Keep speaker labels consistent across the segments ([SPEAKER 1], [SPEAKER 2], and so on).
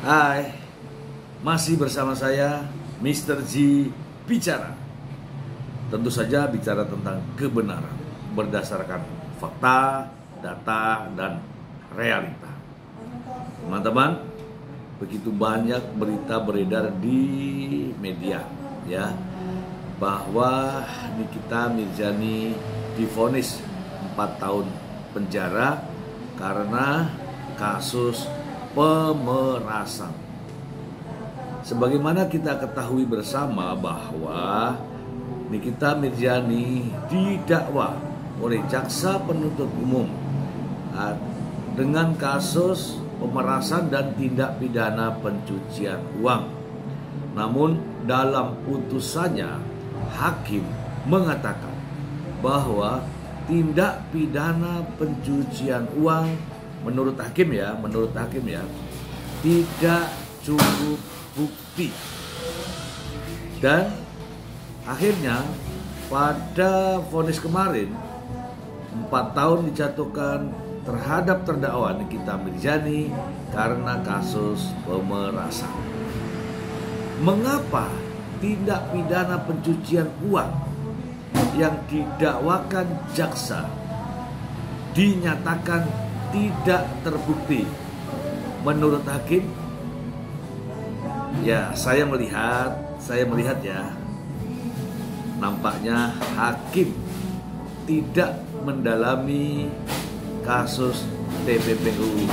[SPEAKER 1] Hai, masih bersama saya Mr. G bicara. Tentu saja bicara tentang kebenaran berdasarkan fakta, data, dan realita. Teman-teman, begitu banyak berita beredar di media ya bahwa Nikita Mirzani divonis 4 tahun penjara karena kasus pemerasan. Sebagaimana kita ketahui bersama bahwa Nikita Mirzani didakwa oleh jaksa penuntut umum dengan kasus pemerasan dan tindak pidana pencucian uang. Namun dalam putusannya hakim mengatakan bahwa tindak pidana pencucian uang menurut hakim ya tidak cukup bukti. Dan akhirnya pada vonis kemarin 4 tahun dijatuhkan terhadap terdakwa Nikita Mirzani karena kasus pemerasan. Mengapa tindak pidana pencucian uang yang didakwakan jaksa dinyatakan tidak terbukti? Menurut hakim, ya saya melihat ya, nampaknya hakim tidak mendalami kasus TPPU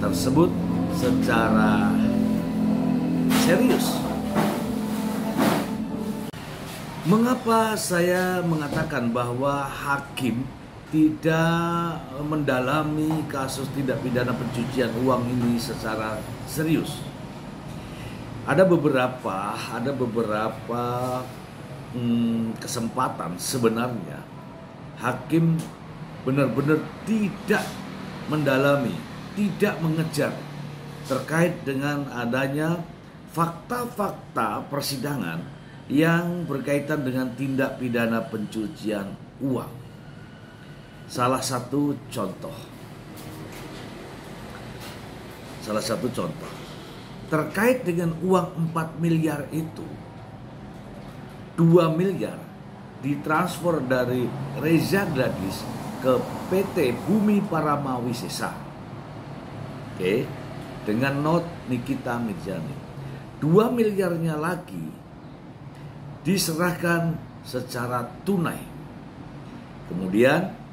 [SPEAKER 1] tersebut secara serius. Mengapa saya mengatakan bahwa hakim tidak mendalami kasus tindak pidana pencucian uang ini secara serius? Ada beberapa kesempatan sebenarnya hakim benar-benar tidak mendalami, tidak mengejar terkait dengan adanya fakta-fakta persidangan yang berkaitan dengan tindak pidana pencucian uang. Salah satu contoh terkait dengan uang 4 miliar itu, 2 miliar ditransfer dari Reza Gladys ke PT Bumi Parama Wisesa. Oke, dengan not Nikita Mirzani. 2 miliarnya lagi diserahkan secara tunai. Kemudian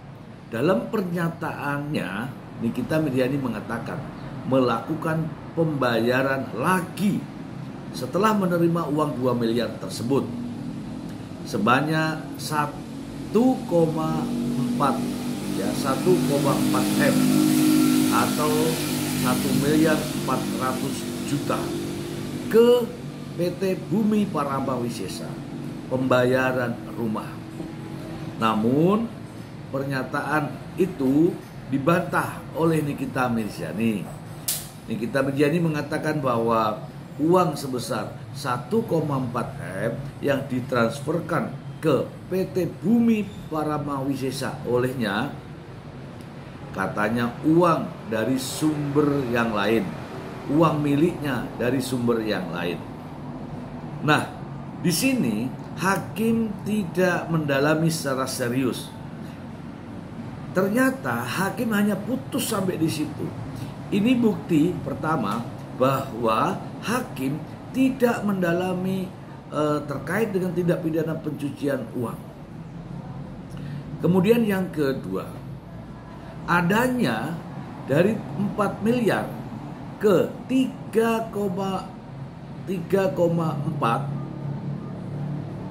[SPEAKER 1] dalam pernyataannya Nikita Mirzani mengatakan melakukan pembayaran lagi setelah menerima uang 2 miliar tersebut sebanyak 1,4 M atau 1.400.000.000 ke PT Bumi Parama Wisesa, pembayaran rumah. Namun pernyataan itu dibantah oleh Nikita Mirzani. Nikita Mirzani mengatakan bahwa uang sebesar 1,4 M yang ditransferkan ke PT Bumi Parama Wisesa olehnya, katanya uang dari sumber yang lain, uang miliknya dari sumber yang lain. Nah, di sini hakim tidak mendalami secara serius. Ternyata hakim hanya putus sampai di situ. Ini bukti pertama bahwa hakim tidak mendalami terkait dengan tindak pidana pencucian uang. Kemudian yang kedua, adanya dari 4 miliar ke 3,4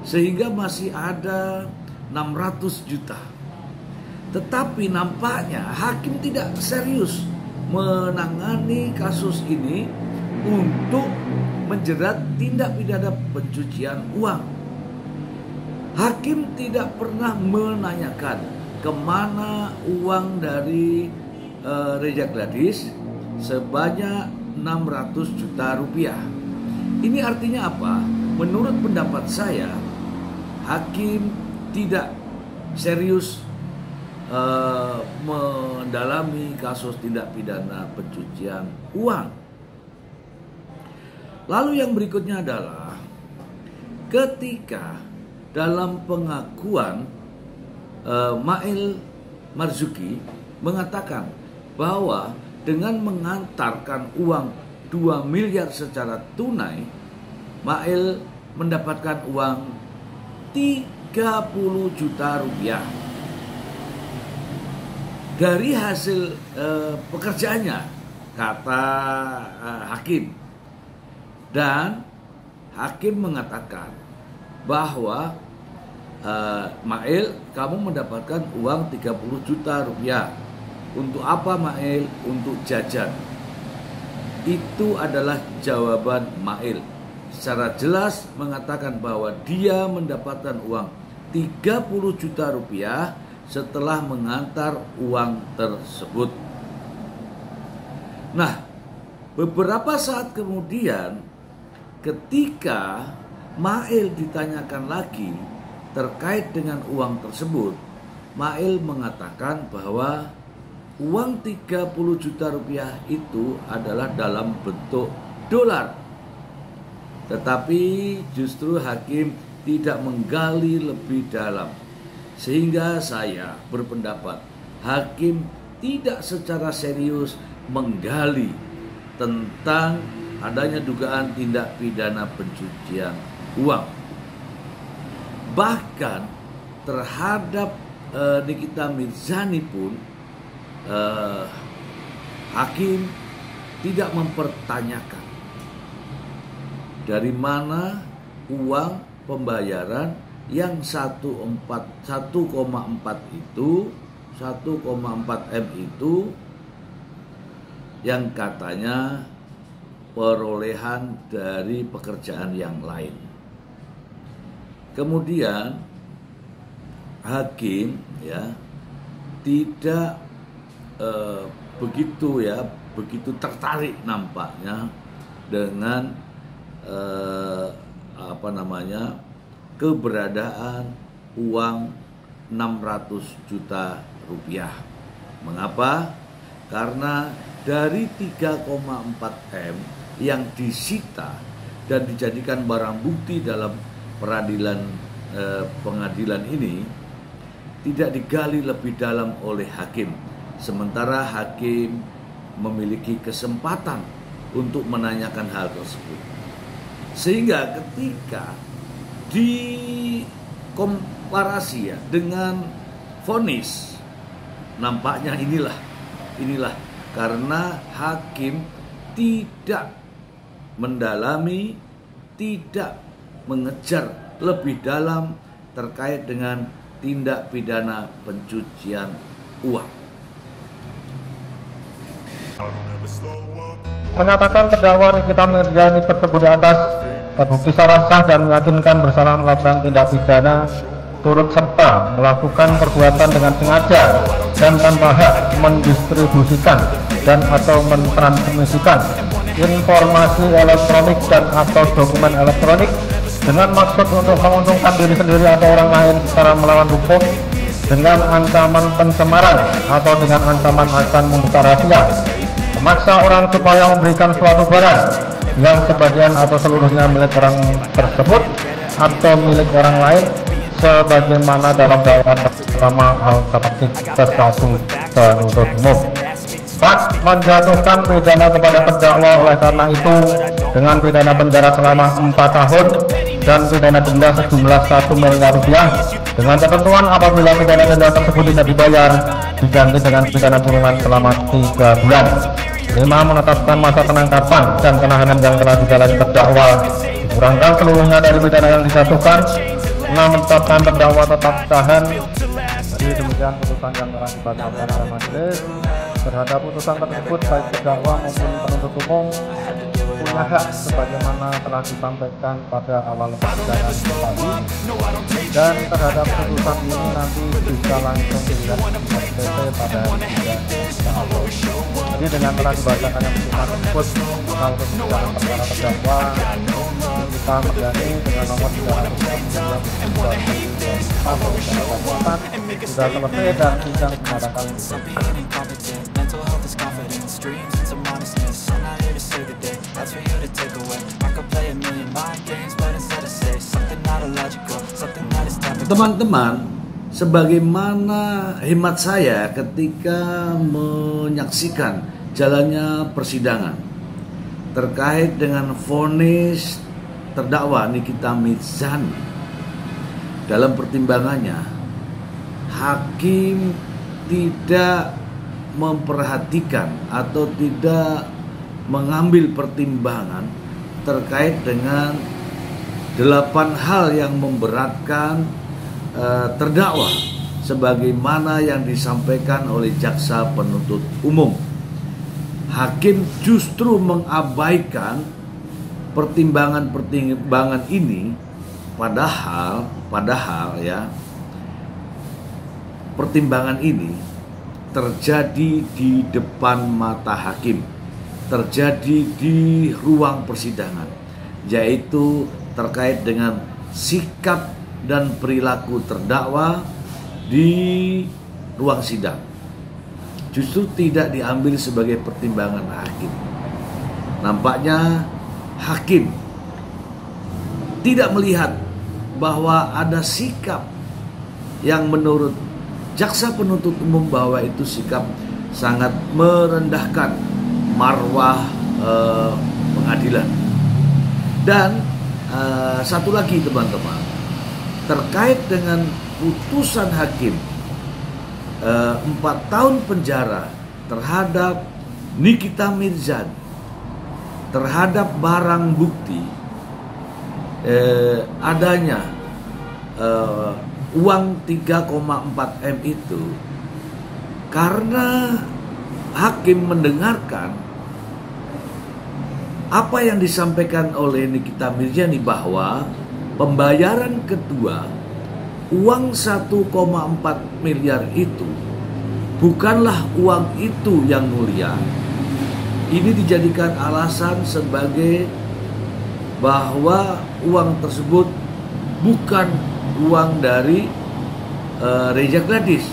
[SPEAKER 1] sehingga masih ada 600 juta. Tetapi nampaknya hakim tidak serius menangani kasus ini untuk menjerat tindak pidana pencucian uang. Hakim tidak pernah menanyakan kemana uang dari Reza Gladys sebanyak 600 juta rupiah. Ini artinya apa? Menurut pendapat saya, hakim tidak serius mendalami kasus tindak pidana pencucian uang. Lalu yang berikutnya adalah ketika dalam pengakuan Mail Marzuki mengatakan bahwa dengan mengantarkan uang 2 miliar secara tunai, Mail mendapatkan uang 30 juta rupiah dari hasil pekerjaannya, kata hakim. Dan hakim mengatakan bahwa Mail, kamu mendapatkan uang 30 juta rupiah. Untuk apa, Mail? Untuk jajan. Itu adalah jawaban Mail. Secara jelas mengatakan bahwa dia mendapatkan uang 30 juta rupiah setelah mengantar uang tersebut. Nah, beberapa saat kemudian ketika Mail ditanyakan lagi terkait dengan uang tersebut, Mail mengatakan bahwa uang 30 juta rupiah itu adalah dalam bentuk dolar. Tetapi justru hakim tidak menggali lebih dalam. Sehingga saya berpendapat hakim tidak secara serius menggali tentang adanya dugaan tindak pidana pencucian uang. Bahkan terhadap Nikita Mirzani pun hakim tidak mempertanyakan dari mana uang pembayaran yang 1,4 itu 1,4 M itu yang katanya perolehan dari pekerjaan yang lain. Kemudian hakim tidak begitu tertarik nampaknya dengan keberadaan uang 600 juta rupiah. Mengapa? Karena dari 3,4 M yang disita dan dijadikan barang bukti dalam pengadilan ini tidak digali lebih dalam oleh hakim. Sementara hakim memiliki kesempatan untuk menanyakan hal tersebut. Sehingga ketika dikomparasi dengan vonis, nampaknya inilah karena hakim tidak mendalami, tidak mengejar lebih dalam terkait dengan tindak pidana pencucian uang.
[SPEAKER 2] Menyatakan terdakwa Nikita Mirzani tersebut di atas terbukti secara sah dan meyakinkan bersalah melakukan tindak pidana turut serta melakukan perbuatan dengan sengaja dan tanpa hak mendistribusikan dan atau mentransmisikan informasi elektronik dan atau dokumen elektronik dengan maksud untuk menguntungkan diri sendiri atau orang lain secara melawan hukum, dengan ancaman pencemaran atau dengan ancaman akan membuka rahasia, memaksa orang supaya memberikan suatu barang yang sebagian atau seluruhnya milik orang tersebut atau milik orang lain sebagaimana dalam dakwaan pertama alternatif ke-1 penuntut umum. 4. Menjatuhkan pidana kepada terdakwa oleh karena itu dengan pidana penjara selama 4 tahun dan pidana denda sejumlah 1 miliar rupiah dengan ketentuan apabila pidana denda tersebut tidak dibayar diganti dengan pidana kurungan selama 3 bulan. 5. Menetapkan masa penangkapan dan penahanan yang telah dijalani terdakwa dikurangkan seluruhnya dari pidana yang dijatuhkan. 6. Menetapkan terdakwa tetap tahan. Jadi demikian putusan yang telah dibacakan oleh majelis. Terhadap putusan tersebut baik terdakwa maupun penuntut umum punya hak sebagaimana telah disampaikan pada awal persidangan tadi, dan terhadap putusan ini nanti bisa langsung dilihat di SPT pada hari 3. Jadi dengan telah dibacakannya putusan tersebut soal persidangan perkara terdakwa Nikita Mirzani dengan nomor 309 sudah selesai dan sidang dinyatakan
[SPEAKER 3] Mental health is confidence, dreams into modestness. I'm not here to save the day, that's for you to take away.
[SPEAKER 1] teman-teman, sebagaimana hemat saya ketika menyaksikan jalannya persidangan terkait dengan vonis terdakwa Nikita Mirzani, dalam pertimbangannya hakim tidak memperhatikan atau tidak mengambil pertimbangan terkait dengan 8 hal yang memberatkan terdakwa sebagaimana yang disampaikan oleh jaksa penuntut umum. Hakim justru mengabaikan pertimbangan ini, padahal ya, pertimbangan ini terjadi di depan mata hakim, terjadi di ruang persidangan, yaitu terkait dengan sikap dan perilaku terdakwa di ruang sidang. Justru tidak diambil sebagai pertimbangan hakim. Nampaknya hakim tidak melihat bahwa ada sikap yang menurut jaksa penuntut umum bahwa itu sikap sangat merendahkan marwah pengadilan. Dan satu lagi teman-teman, terkait dengan putusan hakim 4 tahun penjara terhadap Nikita Mirzani, terhadap barang bukti adanya uang 3,4 M itu, karena hakim mendengarkan apa yang disampaikan oleh Nikita Mirzani bahwa pembayaran kedua uang 1,4 miliar itu bukanlah uang itu yang mulia. Ini dijadikan alasan sebagai bahwa uang tersebut bukan uang dari Reza Gladys.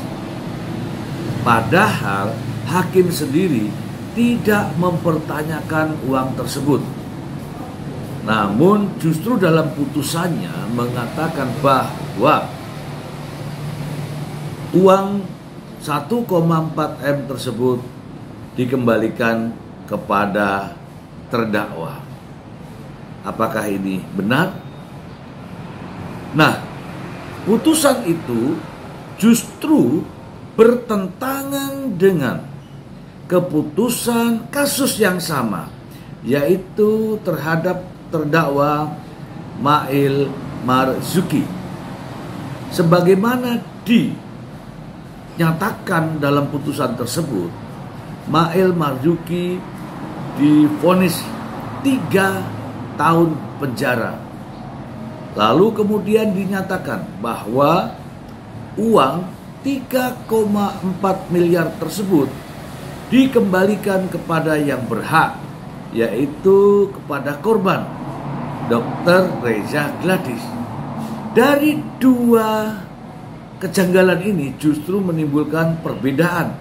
[SPEAKER 1] Padahal hakim sendiri tidak mempertanyakan uang tersebut. Namun justru dalam putusannya mengatakan bahwa uang 1,4 M tersebut dikembalikan kepada terdakwa. Apakah ini benar? Nah, putusan itu justru bertentangan dengan keputusan kasus yang sama, yaitu terhadap terdakwa Mail Marzuki. Sebagaimana dinyatakan dalam putusan tersebut, Mail Marzuki divonis 3 tahun penjara. Lalu kemudian dinyatakan bahwa uang 3,4 miliar tersebut dikembalikan kepada yang berhak, yaitu kepada korban Dr. Reza Gladys. Dari 2 kejanggalan ini justru menimbulkan perbedaan.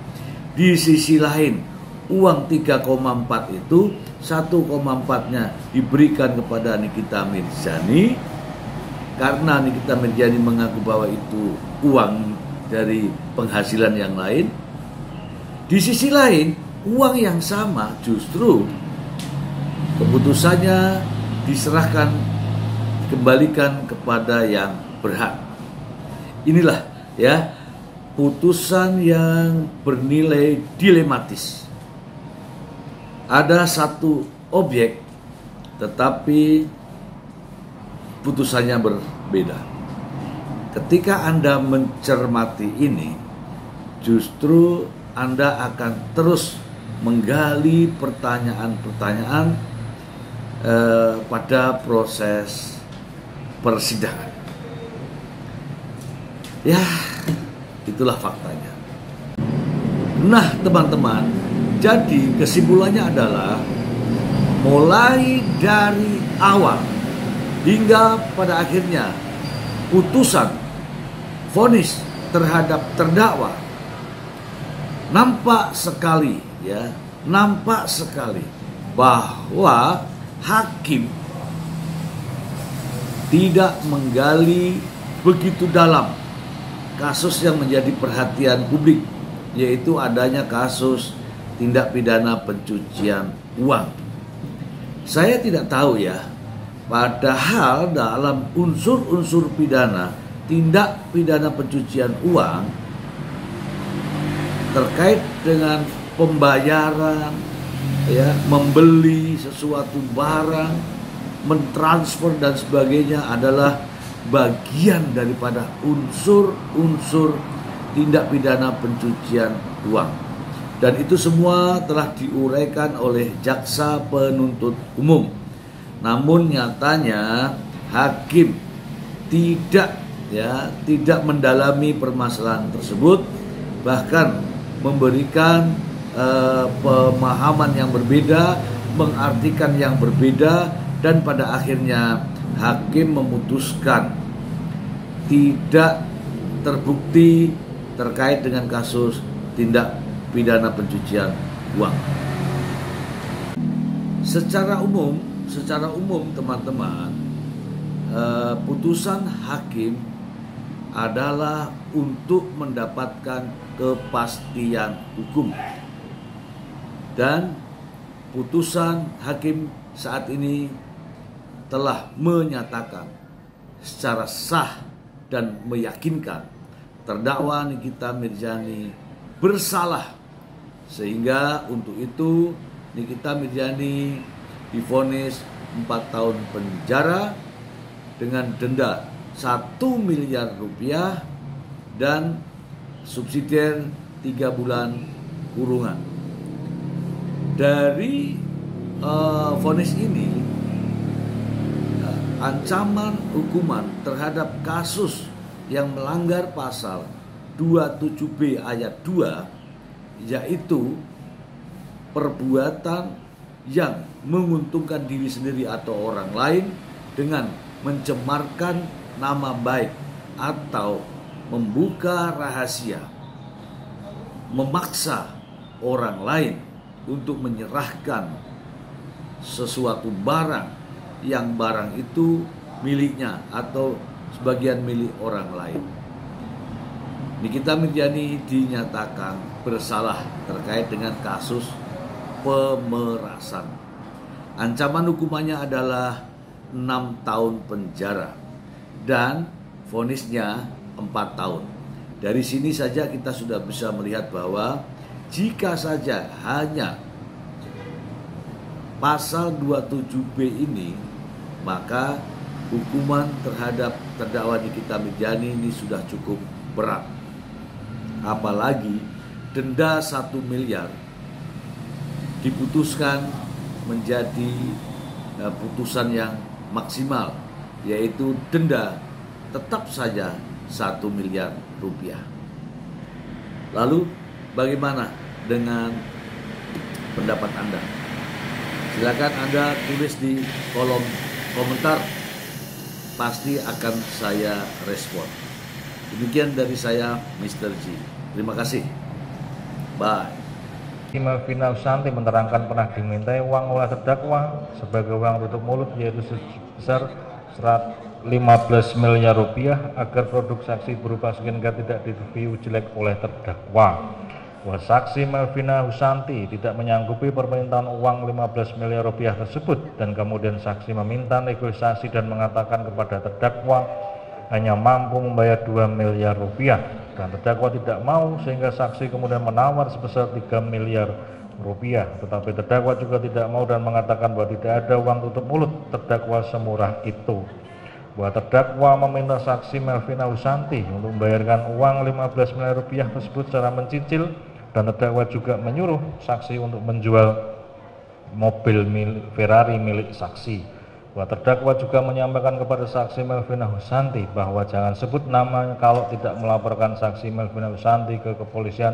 [SPEAKER 1] Di sisi lain, uang 3,4 itu 1,4-nya diberikan kepada Nikita Mirzani karena Nikita Mirzani mengaku bahwa itu uang dari penghasilan yang lain. Di sisi lain, uang yang sama justru keputusannya diserahkan, dikembalikan kepada yang berhak. Inilah ya putusan yang bernilai dilematis. Ada satu objek tetapi putusannya berbeda. Ketika Anda mencermati ini, justru Anda akan terus menggali pertanyaan-pertanyaan pada proses persidangan. Ya, itulah faktanya. Nah, teman-teman, jadi kesimpulannya adalah mulai dari awal hingga pada akhirnya putusan vonis terhadap terdakwa nampak sekali bahwa hakim tidak menggali begitu dalam kasus yang menjadi perhatian publik, yaitu adanya kasus tindak pidana pencucian uang. Saya tidak tahu ya, padahal dalam unsur-unsur pidana tindak pidana pencucian uang terkait dengan pembayaran, ya, membeli sesuatu barang, mentransfer dan sebagainya adalah bagian daripada unsur-unsur tindak pidana pencucian uang. Dan itu semua telah diuraikan oleh jaksa penuntut umum. Namun nyatanya hakim tidak mendalami permasalahan tersebut, bahkan memberikan pemahaman yang berbeda, mengartikan yang berbeda, dan pada akhirnya hakim memutuskan tidak terbukti terkait dengan kasus tindak pidana pencucian uang. Secara umum teman-teman, putusan hakim adalah untuk mendapatkan kepastian hukum, dan putusan hakim saat ini telah menyatakan secara sah dan meyakinkan terdakwa Nikita Mirzani bersalah, sehingga untuk itu Nikita Mirzani divonis 4 tahun penjara dengan denda 1 miliar rupiah dan subsidiar 3 bulan kurungan. Dari vonis ini, ancaman hukuman terhadap kasus yang melanggar pasal 27B ayat 2, yaitu perbuatan yang menguntungkan diri sendiri atau orang lain dengan mencemarkan nama baik atau membuka rahasia, memaksa orang lain untuk menyerahkan sesuatu barang yang barang itu miliknya atau sebagian milik orang lain. Nikita Mirzani dinyatakan bersalah terkait dengan kasus pemerasan. Ancaman hukumannya adalah 6 tahun penjara dan vonisnya 4 tahun. Dari sini saja kita sudah bisa melihat bahwa jika saja hanya pasal 27B ini, maka hukuman terhadap terdakwa Nikita Mirzani ini sudah cukup berat. Apalagi denda 1 miliar diputuskan menjadi putusan yang maksimal, yaitu denda tetap saja 1 miliar rupiah. Lalu bagaimana dengan pendapat Anda? Silakan Anda tulis di kolom komentar, pasti akan saya respon. Demikian dari saya, Mr. G. Terima kasih. Bye.
[SPEAKER 2] Melvina Husanti menerangkan pernah dimintai uang oleh terdakwa sebagai uang tutup mulut, yaitu sebesar 15 miliar rupiah agar produk saksi berupa skincare tidak direview jelek oleh terdakwa. Bahwa saksi Melvina Husanti tidak menyanggupi permintaan uang 15 miliar rupiah tersebut, dan kemudian saksi meminta negosiasi dan mengatakan kepada terdakwa hanya mampu membayar 2 miliar rupiah, dan terdakwa tidak mau, sehingga saksi kemudian menawar sebesar 3 miliar rupiah. Tetapi terdakwa juga tidak mau dan mengatakan bahwa tidak ada uang tutup mulut terdakwa semurah itu. Bahwa terdakwa meminta saksi Melvina Husanti untuk membayarkan uang 15 miliar rupiah tersebut secara mencicil, dan terdakwa juga menyuruh saksi untuk menjual mobil Ferrari milik saksi. Bahwa terdakwa juga menyampaikan kepada saksi Melvina Husanti bahwa jangan sebut namanya kalau tidak melaporkan saksi Melvina Husanti ke kepolisian,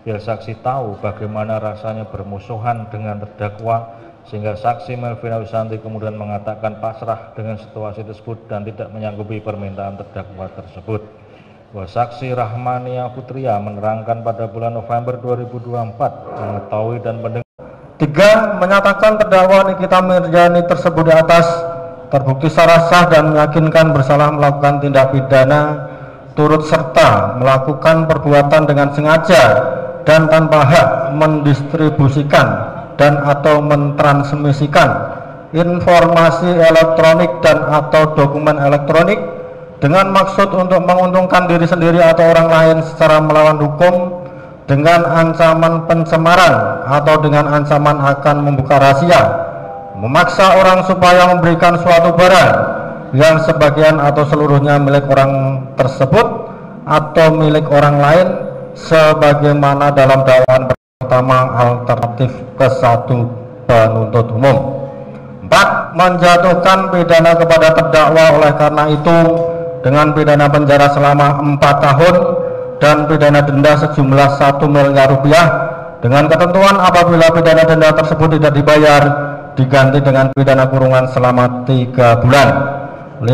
[SPEAKER 2] biar saksi tahu bagaimana rasanya bermusuhan dengan terdakwa, sehingga saksi Melvina Husanti kemudian mengatakan pasrah dengan situasi tersebut dan tidak menyanggupi permintaan terdakwa tersebut. Bahwa saksi Rahmania Putria menerangkan pada bulan November 2024 mengetahui dan mendengar. 3. Menyatakan terdakwa Nikita Mirzani tersebut di atas terbukti secara sah dan meyakinkan bersalah melakukan tindak pidana turut serta melakukan perbuatan dengan sengaja dan tanpa hak mendistribusikan dan atau mentransmisikan informasi elektronik dan atau dokumen elektronik dengan maksud untuk menguntungkan diri sendiri atau orang lain secara melawan hukum, dengan ancaman pencemaran atau dengan ancaman akan membuka rahasia, memaksa orang supaya memberikan suatu barang yang sebagian atau seluruhnya milik orang tersebut atau milik orang lain sebagaimana dalam dakwaan pertama alternatif ke-1 penuntut umum. 4. Menjatuhkan pidana kepada terdakwa oleh karena itu dengan pidana penjara selama 4 tahun dan pidana denda sejumlah 1 miliar rupiah dengan ketentuan apabila pidana denda tersebut tidak dibayar diganti dengan pidana kurungan selama 3 bulan. 5.